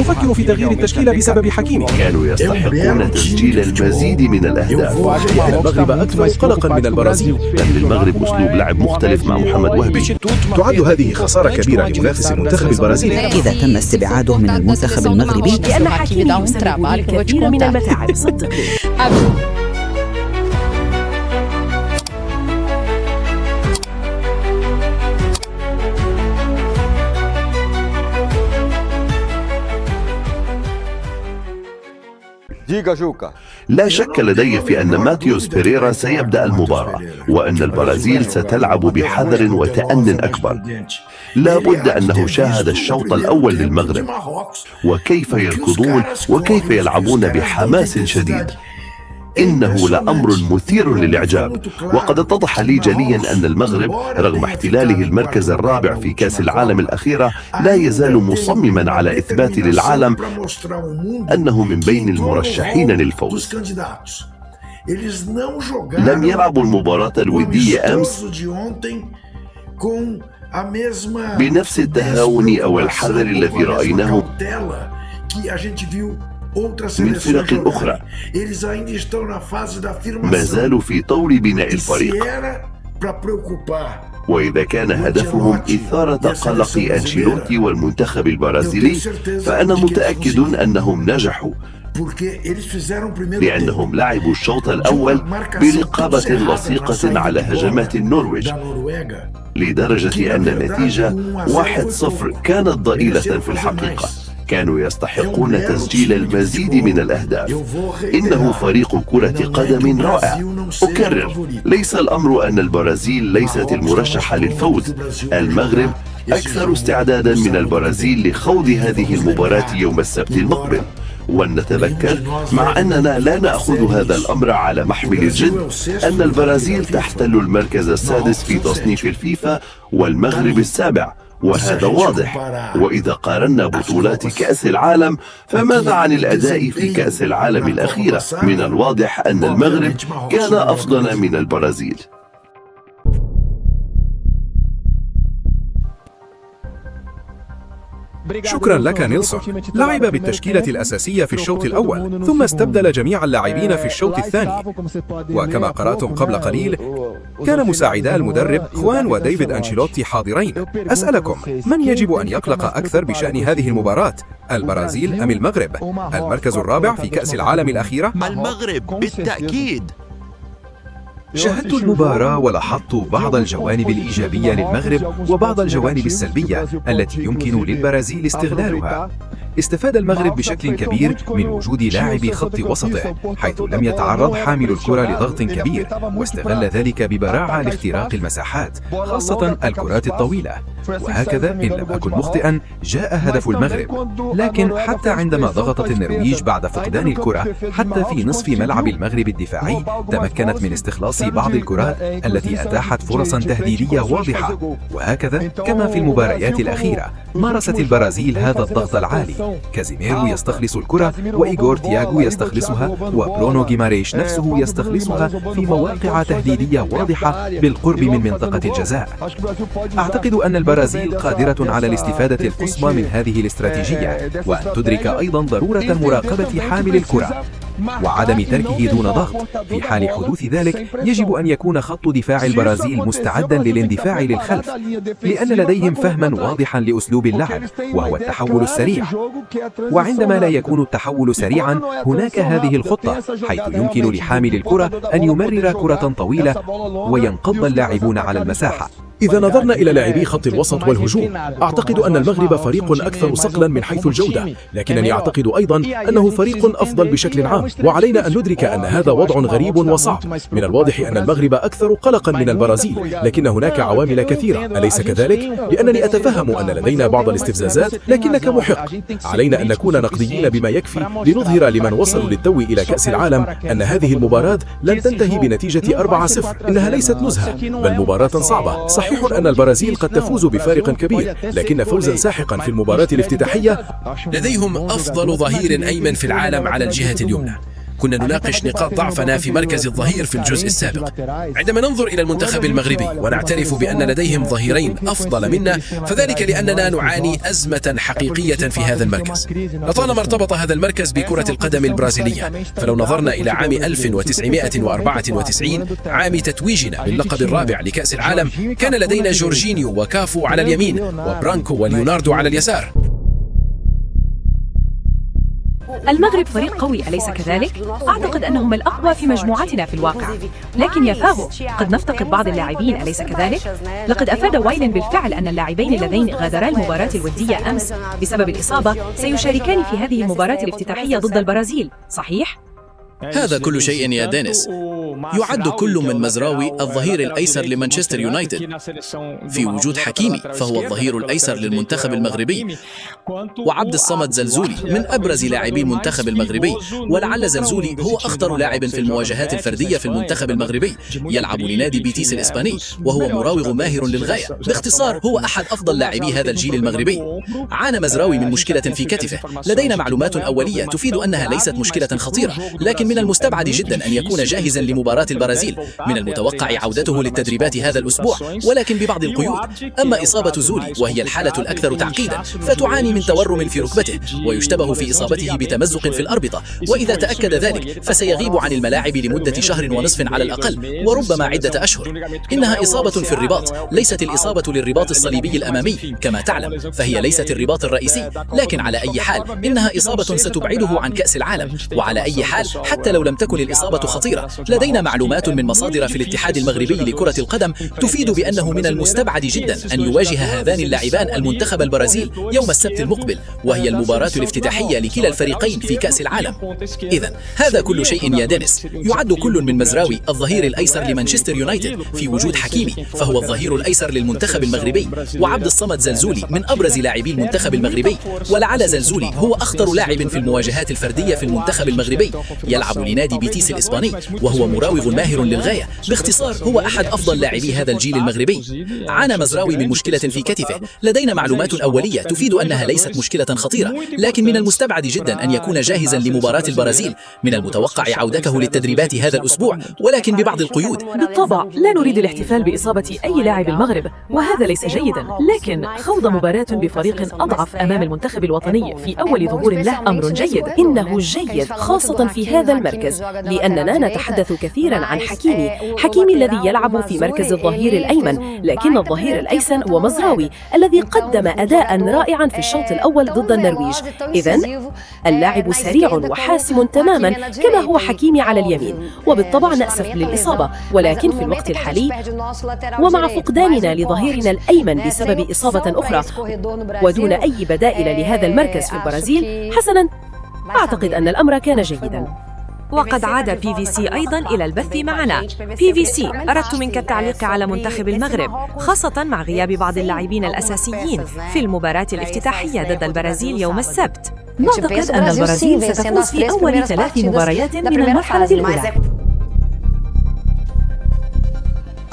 يفكر في تغيير التشكيلة بسبب حكيمه. كانوا يستحقون تسجيل المزيد من الأهداف. لأن المغرب أكثر قلقا من البرازيل. لأن المغرب أسلوب لعب مختلف مع محمد وهبي. تعد هذه خسارة كبيرة لمنافس المنتخب البرازيلي إذا تم استبعاده من المنتخب المغربي لأن حكيمي يسبب الكثير من المتاعب. صدقني. لا شك لدي في أن ماتيوس بيريرا سيبدأ المباراة، وأن البرازيل ستلعب بحذر وتأن أكبر. لا بد أنه شاهد الشوط الأول للمغرب وكيف يركضون وكيف يلعبون بحماس شديد. إنه لأمر مثير للإعجاب، وقد اتضح لي جليا أن المغرب رغم احتلاله المركز الرابع في كأس العالم الأخيرة لا يزال مصمما على إثبات للعالم أنه من بين المرشحين للفوز. لم يلعبوا المباراة الودية أمس بنفس التهاون أو الحذر الذي رأيناه من فرق أخرى. ما زالوا في طور بناء الفريق، وإذا كان هدفهم إثارة قلق أنشيلوتي والمنتخب البرازيلي فأنا متأكد أنهم نجحوا، لأنهم لعبوا الشوط الأول برقابة لصيقة على هجمات النرويج، لدرجة أن النتيجة 1-0 كانت ضئيلة في الحقيقة. كانوا يستحقون تسجيل المزيد من الأهداف. إنه فريق كرة قدم رائع. أكرر، ليس الأمر أن البرازيل ليست المرشحة للفوز. المغرب أكثر استعدادا من البرازيل لخوض هذه المباراة يوم السبت المقبل. ولنتذكر، مع أننا لا نأخذ هذا الأمر على محمل الجد، أن البرازيل تحتل المركز السادس في تصنيف الفيفا والمغرب السابع، وهذا واضح. وإذا قارنا بطولات كأس العالم فماذا عن الأداء في كأس العالم الأخيرة؟ من الواضح أن المغرب كان أفضل من البرازيل. شكرا لك نيلسون. لعب بالتشكيلة الأساسية في الشوط الأول، ثم استبدل جميع اللاعبين في الشوط الثاني. وكما قرأتم قبل قليل، كان مساعدا المدرب خوان وديفيد أنشيلوتي حاضرين. أسألكم، من يجب أن يقلق أكثر بشأن هذه المباراة؟ البرازيل أم المغرب؟ المركز الرابع في كأس العالم الأخيرة؟ المغرب بالتأكيد. شاهدت المباراة ولاحظت بعض الجوانب الإيجابية للمغرب وبعض الجوانب السلبية التي يمكن للبرازيل استغلالها. استفاد المغرب بشكل كبير من وجود لاعبي خط وسطه، حيث لم يتعرض حامل الكرة لضغط كبير، واستغل ذلك ببراعة لاختراق المساحات، خاصة الكرات الطويلة. وهكذا إن لم أكن مخطئا جاء هدف المغرب. لكن حتى عندما ضغطت النرويج بعد فقدان الكرة، حتى في نصف ملعب المغرب الدفاعي تمكنت من استخلاص بعض الكرات التي أتاحت فرصا تهديدية واضحة. وهكذا كما في المباريات الأخيرة مارست البرازيل هذا الضغط العالي. كازيميرو يستخلص الكرة، وإيغور تياغو يستخلصها، وبرونو غيماريش نفسه يستخلصها في مواقع تهديدية واضحة بالقرب من منطقة الجزاء. أعتقد أن البرازيل قادرة على الاستفادة القصوى من هذه الاستراتيجية، وأن تدرك أيضا ضرورة مراقبة حامل الكرة وعدم تركه دون ضغط. في حال حدوث ذلك يجب أن يكون خط دفاع البرازيل مستعدا للاندفاع للخلف، لأن لديهم فهما واضحا لأسلوب اللعب، وهو التحول السريع. وعندما لا يكون التحول سريعا هناك هذه الخطة، حيث يمكن لحامل الكرة أن يمرر كرة طويلة وينقض اللاعبون على المساحة. إذا نظرنا إلى لاعبي خط الوسط والهجوم، أعتقد أن المغرب فريق أكثر صقلا من حيث الجودة، لكنني أعتقد أيضا أنه فريق أفضل بشكل عام، وعلينا أن ندرك أن هذا وضع غريب وصعب. من الواضح أن المغرب أكثر قلقا من البرازيل، لكن هناك عوامل كثيرة، أليس كذلك؟ لأنني أتفهم أن لدينا بعض الاستفزازات، لكنك محق. علينا أن نكون نقديين بما يكفي لنظهر لمن وصلوا للتو إلى كأس العالم أن هذه المباراة لن تنتهي بنتيجة 4-0. إنها ليست نزهة، بل مباراة صعبة. صحيح أن البرازيل قد تفوز بفارق كبير، لكن فوزا ساحقا في المباراة الافتتاحية. لديهم أفضل ظهير أيمن في العالم على الجهة اليمنى، كنا نناقش نقاط ضعفنا في مركز الظهير في الجزء السابق. عندما ننظر إلى المنتخب المغربي ونعترف بأن لديهم ظهيرين أفضل منا، فذلك لأننا نعاني أزمة حقيقية في هذا المركز. لطالما ارتبط هذا المركز بكرة القدم البرازيلية، فلو نظرنا إلى عام 1994 عام تتويجنا باللقب الرابع لكأس العالم، كان لدينا جورجينيو وكافو على اليمين وبرانكو وليوناردو على اليسار. المغرب فريق قوي، أليس كذلك؟ أعتقد أنهم الأقوى في مجموعتنا في الواقع، لكن يا فاهو قد نفتقد بعض اللاعبين، أليس كذلك؟ لقد أفاد وايلن بالفعل أن اللاعبين اللذين غادرا المباراة الودية أمس بسبب الإصابة سيشاركان في هذه المباراة الافتتاحية ضد البرازيل، صحيح؟ هذا كل شيء يا دينيس. يعد كل من مزراوي الظهير الأيسر لمانشستر يونايتد في وجود حكيمي، فهو الظهير الأيسر للمنتخب المغربي، وعبد الصمد زلزولي من أبرز لاعبي المنتخب المغربي، ولعل زلزولي هو أخطر لاعب في المواجهات الفردية في المنتخب المغربي. يلعب لنادي بيتيس الإسباني وهو مراوغ ماهر للغاية. باختصار هو أحد أفضل لاعبي هذا الجيل المغربي. عانى مزراوي من مشكلة في كتفه، لدينا معلومات أولية تفيد أنها ليست مشكلة خطيرة، لكن من المستبعد جدا أن يكون جاهزا لمباراة البرازيل. من المتوقع عودته للتدريبات هذا الأسبوع، ولكن ببعض القيود. أما إصابة زولي وهي الحالة الأكثر تعقيدا، فتعاني من تورم في ركبته، ويشتبه في إصابته بتمزق في الأربطة، وإذا تأكد ذلك فسيغيب عن الملاعب لمدة 1.5 شهر على الأقل، وربما عدة أشهر. إنها إصابة في الرباط، ليست الإصابة للرباط الصليبي الأمامي كما تعلم، فهي ليست الرباط الرئيسي، لكن على أي حال إنها إصابة ستبعده عن كأس العالم. وعلى أي حال حتى لو لم تكن الإصابة خطيرة، لدينا معلومات من مصادر في الاتحاد المغربي لكرة القدم تفيد بأنه من المستبعد جدا أن يواجه هذان اللاعبان المنتخب البرازيل يوم السبت المقبل، وهي المباراة الافتتاحية لكلا الفريقين في كأس العالم. إذن هذا كل شيء يا دينيس. يعد كل من مزراوي الظهير الأيسر لمانشستر يونايتد في وجود حكيمي، فهو الظهير الأيسر للمنتخب المغربي، وعبد الصمد زلزولي من أبرز لاعبي المنتخب المغربي، ولعل زلزولي هو أخطر لاعب في المواجهات الفردية في المنتخب المغربي. يلعب لنادي بيتيس الإسباني وهو مراوغ ماهر للغاية. باختصار هو أحد أفضل لاعبي هذا الجيل المغربي. عانى مزراوي من مشكلة في كتفه، لدينا معلومات أولية تفيد أنها ليست مشكلة خطيرة، لكن من المستبعد جدا أن يكون جاهزا لمباراة البرازيل. من المتوقع عودته للتدريبات هذا الأسبوع، ولكن ببعض القيود. بالطبع لا نريد الاحتفال بإصابة أي لاعب المغرب، وهذا ليس جيدا، لكن خوض مباراة بفريق أضعف أمام المنتخب الوطني في أول ظهور له أمر جيد. إنه جيد خاصة في هذا المركز، لأننا نتحدث كثيرا عن حكيمي الذي يلعب في مركز الظهير الأيمن، لكن الظهير الأيسر هو مزراوي الذي قدم أداء رائعا في الشوط الأول ضد النرويج. إذن اللاعب سريع وحاسم تماما كما هو حكيمي على اليمين، وبالطبع نأسف للإصابة، ولكن في الوقت الحالي ومع فقداننا لظهيرنا الأيمن بسبب إصابة أخرى ودون أي بدائل لهذا المركز في البرازيل، حسنا أعتقد أن الأمر كان جيدا. وقد عاد PVC أيضا إلى البث معنا. PVC، أردت منك التعليق على منتخب المغرب، خاصة مع غياب بعض اللاعبين الأساسيين في المباراة الافتتاحية ضد البرازيل يوم السبت. نعتقد أن البرازيل ستفوز في أول 3 مباريات من المرحلة الأولى.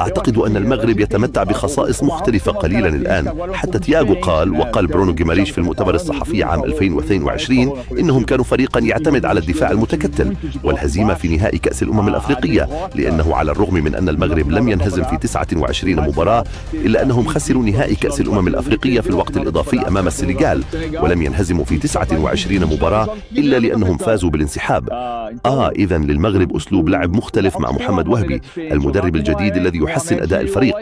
أعتقد أن المغرب يتمتع بخصائص مختلفة قليلا الآن. حتى تياغو وقال برونو جيماريش في المؤتمر الصحفي عام 2022 إنهم كانوا فريقا يعتمد على الدفاع المتكتل والهزيمة في نهائي كأس الأمم الأفريقية، لأنه على الرغم من أن المغرب لم ينهزم في 29 مباراة، إلا أنهم خسروا نهائي كأس الأمم الأفريقية في الوقت الإضافي أمام السنغال، ولم ينهزموا في 29 مباراة إلا لأنهم فازوا بالانسحاب. إذن للمغرب أسلوب لعب مختلف مع محمد وهبي المدرب الجديد الذي يحسن أداء الفريق.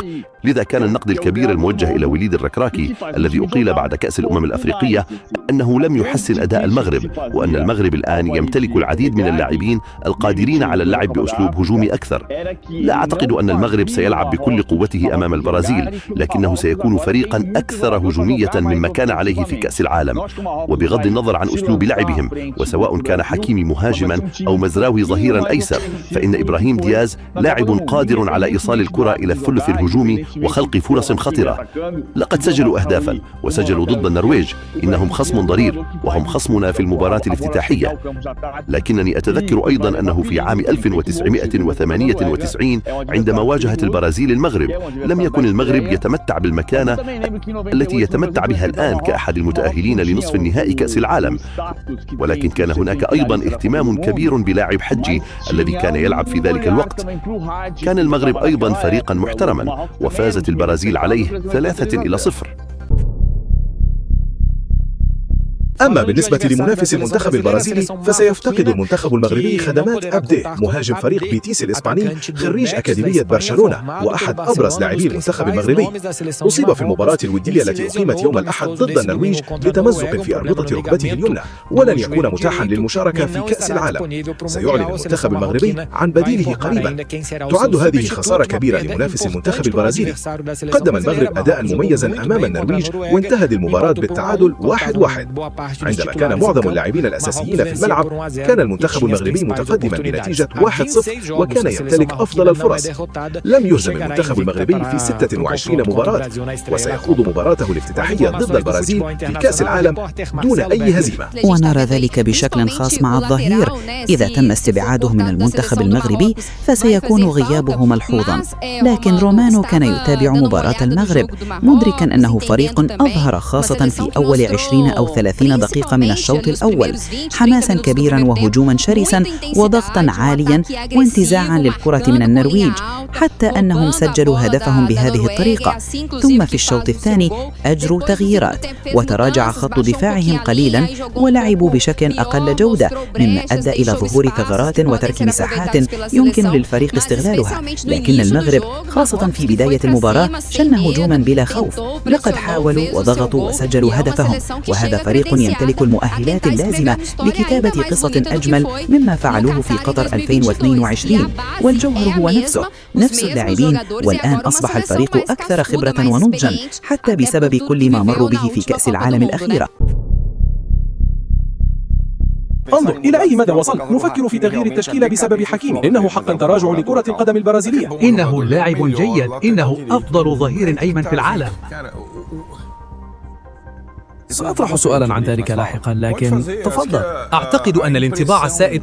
لذا كان النقد الكبير الموجه إلى وليد الركراكي الذي أقيل بعد كأس الأمم الأفريقية أنه لم يحسن أداء المغرب، وأن المغرب الآن يمتلك العديد من اللاعبين القادرين على اللعب بأسلوب هجومي أكثر. لا أعتقد أن المغرب سيلعب بكل قوته أمام البرازيل، لكنه سيكون فريقا أكثر هجومية مما كان عليه في كأس العالم. وبغض النظر عن أسلوب لعبهم، وسواء كان حكيمي مهاجما أو مزراوي ظهيرا أيسر، فإن إبراهيم دياز لاعب قادر على إيصال الكرة إلى الثلث الهجومي وخلق فرص خطرة. لقد سجلوا أهدافا وسجلوا ضد النرويج. إنهم خصم ضرير وهم خصمنا في المباراة الافتتاحية. لكنني أتذكر أيضا أنه في عام 1998 عندما واجهت البرازيل المغرب لم يكن المغرب يتمتع بالمكانة التي يتمتع بها الآن كأحد المتأهلين لنصف النهائي كأس العالم، ولكن كان هناك أيضا اهتمام كبير بلاعب حجي الذي كان يلعب في ذلك الوقت. كان المغرب أيضا فريقا محترما وفازت البرازيل عليه 3-0. أما بالنسبة لمنافس المنتخب البرازيلي فسيفتقد المنتخب المغربي خدمات أبديه، مهاجم فريق بيتيس الإسباني خريج أكاديمية برشلونة وأحد أبرز لاعبي المنتخب المغربي. أصيب في المباراة الودية التي أقيمت يوم الأحد ضد النرويج بتمزق في أربطة ركبته اليمنى، ولن يكون متاحا للمشاركة في كأس العالم. سيعلن المنتخب المغربي عن بديله قريبا. تعد هذه خسارة كبيرة لمنافس المنتخب البرازيلي. قدم المغرب أداء مميزا أمام النرويج وانتهت المباراة بالتعادل 1-1. عندما كان معظم اللاعبين الأساسيين في الملعب كان المنتخب المغربي متقدما بنتيجة 1-0 وكان يمتلك أفضل الفرص. لم يهزم المنتخب المغربي في 26 مباراة وسيخوض مباراته الافتتاحية ضد البرازيل في كأس العالم دون أي هزيمة. ونرى ذلك بشكل خاص مع الظهير. إذا تم استبعاده من المنتخب المغربي فسيكون غيابه ملحوظا، لكن رومانو كان يتابع مباراة المغرب مدركا أنه فريق أظهر خاصة في أول 20 أو 30 دقيقة من الشوط الأول حماسا كبيرا وهجوما شرسا وضغطا عاليا وانتزاعا للكرة من النرويج، حتى أنهم سجلوا هدفهم بهذه الطريقة. ثم في الشوط الثاني أجروا تغييرات وتراجع خط دفاعهم قليلا ولعبوا بشكل أقل جودة، مما أدى إلى ظهور ثغرات وترك مساحات يمكن للفريق استغلالها. لكن المغرب خاصة في بداية المباراة شن هجوما بلا خوف. لقد حاولوا وضغطوا وسجلوا هدفهم، وهذا فريق يمتلك المؤهلات اللازمة لكتابة قصة أجمل مما فعلوه في قطر 2022. والجوهر هو نفس اللاعبين، والآن أصبح الفريق أكثر خبرة ونضجا حتى بسبب كل ما مروا به في كأس العالم الأخيرة. انظر إلى أي مدى وصلنا. نفكر في تغيير التشكيلة بسبب حكيمي. إنه حقا تراجع لكرة القدم البرازيلية. إنه لاعب جيد، إنه أفضل ظهير أيمن في العالم. سأطرح سؤالا عن ذلك لاحقا، لكن تفضل. أعتقد أن الانطباع السائد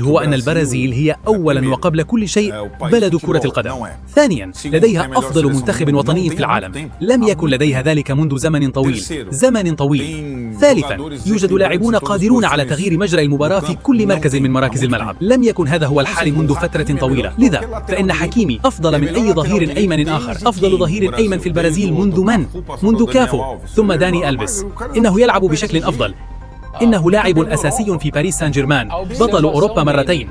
هو أن البرازيل هي أولا وقبل كل شيء بلد كرة القدم. ثانيا لديها أفضل منتخب وطني في العالم، لم يكن لديها ذلك منذ زمن طويل. ثالثا يوجد لاعبون قادرون على تغيير مجرى المباراة في كل مركز من مراكز الملعب، لم يكن هذا هو الحال منذ فترة طويلة. لذا فإن حكيمي أفضل من أي ظهير أيمن آخر. أفضل ظهير أيمن في البرازيل منذ كافو ثم داني ألفيس. إنه يلعب بشكل أفضل. إنه لاعب أساسي في باريس سان جيرمان، بطل أوروبا مرتين.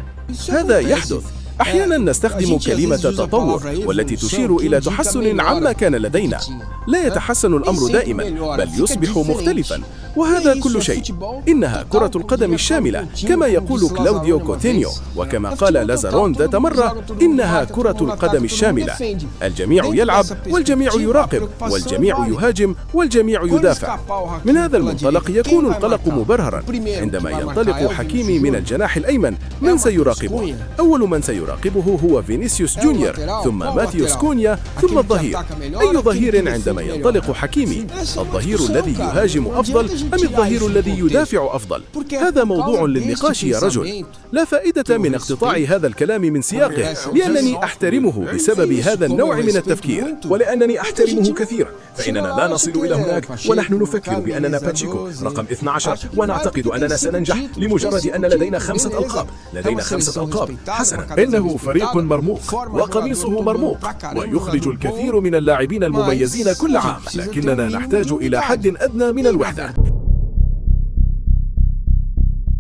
هذا يحدث. أحيانا نستخدم كلمة تطور والتي تشير إلى تحسن عما كان لدينا. لا يتحسن الأمر دائما، بل يصبح مختلفا، وهذا كل شيء. إنها كرة القدم الشاملة كما يقول كلاوديو كوتينيو، وكما قال لازارون ذات مرة إنها كرة القدم الشاملة. الجميع يلعب والجميع يراقب والجميع يهاجم والجميع يدافع. من هذا المنطلق يكون القلق مبررا. عندما ينطلق حكيمي من الجناح الأيمن من سيراقبه؟ أول من سيراقبه هو فينيسيوس جونيور، ثم ماتيوس كونيا، ثم الظهير. أي ظهير عندما ينطلق حكيمي؟ الظهير الذي يهاجم أفضل أم الظهير الذي يدافع أفضل؟ هذا موضوع للنقاش يا رجل. لا فائدة من اقتطاع هذا الكلام من سياقه، لأنني أحترمه بسبب هذا النوع من التفكير. ولأنني أحترمه كثيرا فإننا لا نصل إلى هناك ونحن نفكر بأننا باتشيكو رقم 12 ونعتقد أننا سننجح لمجرد أن لدينا 5 ألقاب. لدينا 5 ألقاب. حسنا، إنه فريق مرموق وقميصه مرموق ويخرج الكثير من اللاعبين المميزين كل عام، لكننا نحتاج إلى حد أدنى من الوحدة.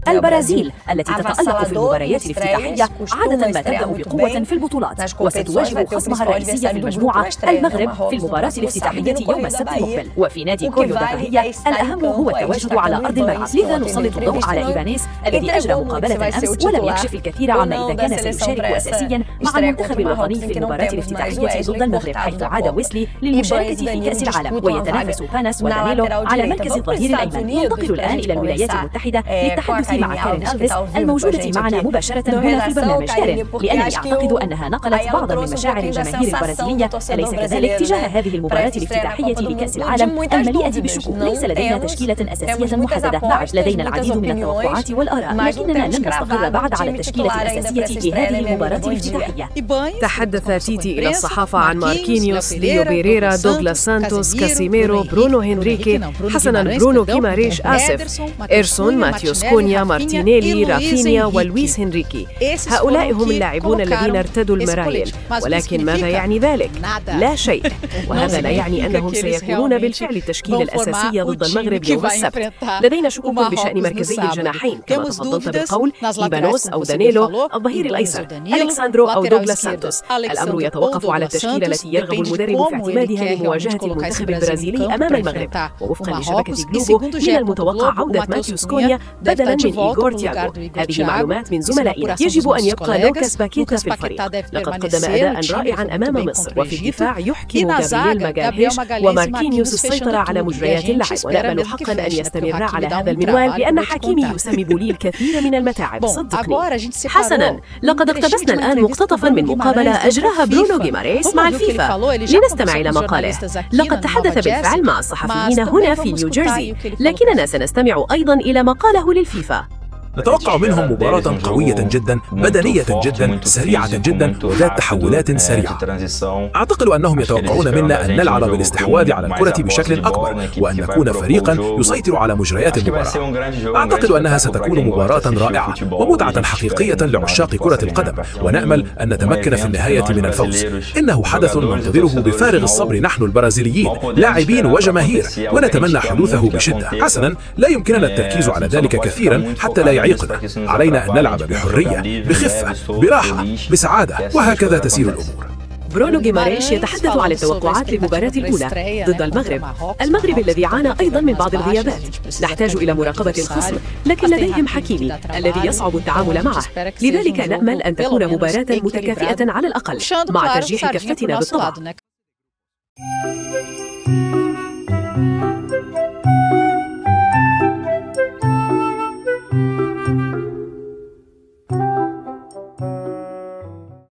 البرازيل التي تتألق في المباريات الافتتاحية عادة ما تبدأ بقوة في البطولات، وستواجه خصمها الرئيسي في المجموعة المغرب في المباراة الافتتاحية يوم السبت المقبل. وفي نادي كوريو دا باهية الأهم هو التواجد على أرض الملعب، لذا نسلط الضوء على إيبانيز الذي أجرى مقابلة أمس ولم يكشف الكثير عما إذا كان سيشارك أساسيا مع المنتخب الوطني في المباراة الافتتاحية ضد المغرب، حيث عاد ويسلي للمشاركة في كأس العالم، ويتنافس باناس ودانيلو على مركز الظهير الأيمن. ننتقل الآن إلى الولايات المتحدة للتحدث مع كارين ألفيس الموجودة معنا مباشرة هنا في البرنامج. كارين، لأنني أعتقد أنها نقلت بعضا من مشاعر الجماهير البرازيلية، أليس كذلك تجاه هذه المباراة الافتتاحية لكأس العالم المليئة بالشكوك؟ ليس لدينا تشكيلة أساسية محددة، نعم لدينا العديد من التوقعات والآراء، لكننا لم نستقر بعد على التشكيلة الأساسية لهذه المباراة الافتتاحية. تحدث تيتي إلى الصحافة عن ماركينيوس، ليو بيريرا، دوغلاس سانتوس، كاسيميرو، برونو هنريكي، حسنا برونو غيماريش، آسف، إيرسون، ماتيوس كونيا، مارتينيلي، رافينيا ولويس هنريكي. هؤلاء هم اللاعبون الذين ارتدوا المرايل، ولكن ماذا يعني ذلك؟ لا شيء، وهذا لا يعني أنهم سيكونون بالفعل التشكيلة الأساسية ضد المغرب يوم السبت. لدينا شكوك بشأن مركزي الجناحين كما تفضلت بالقول، إيبانوس أو دانيلو، الظهير الأيسر ألكساندرو أو دوغلاس سانتوس. الأمر يتوقف على التشكيلة التي يرغب المدرب في اعتمادها لمواجهة المنتخب البرازيلي أمام المغرب. ووفقا لشبكة جلوبو من المتوقع عودة ماتيوس كونيا بدلا من إيغور تياغو. هذه معلومات من زملائنا. يجب أن يبقى لوكاس باكيتا في الفريق، لقد قدم أداء رائعا أمام مصر، وفي الدفاع يحكم جابرييل ماغالهيش وماركينيوس السيطرة على مجريات اللعب، ونأمل حقا أن يستمر على هذا المنوال لأن حكيمي يسبب لي الكثير من المتاعب صدقني. حسنا، لقد اقتبسنا الآن مقتطفا من مقابلة أجراها برونو غيماريس مع الفيفا، لنستمع إلى ما قاله. لقد تحدث بالفعل مع الصحفيين هنا في نيوجيرسي، لكننا سنستمع أيضا إلى ما قاله للفيفا. نتوقع منهم مباراة قوية جدا، بدنية جدا، سريعة جدا، وذات تحولات سريعة. أعتقد أنهم يتوقعون منا أن نلعب بالاستحواذ على الكرة بشكل أكبر، وأن نكون فريقا يسيطر على مجريات المباراة. أعتقد أنها ستكون مباراة رائعة ومتعة حقيقية لعشاق كرة القدم، ونأمل أن نتمكن في النهاية من الفوز. إنه حدث ننتظره بفارغ الصبر نحن البرازيليين، لاعبين وجماهير، ونتمنى حدوثه بشدة. حسنا، لا يمكننا التركيز على ذلك كثيرا حتى لا يعيقنا. علينا أن نلعب بحرية، بخفة، براحة، بسعادة، وهكذا تسير الأمور. برونو غيماريش يتحدث عن التوقعات للمباراة الأولى ضد المغرب. المغرب الذي عانى أيضا من بعض الغيابات، نحتاج إلى مراقبة الخصم، لكن لديهم حكيمي الذي يصعب التعامل معه، لذلك نأمل أن تكون مباراة متكافئة على الأقل، مع ترجيح كفتنا بالطبع.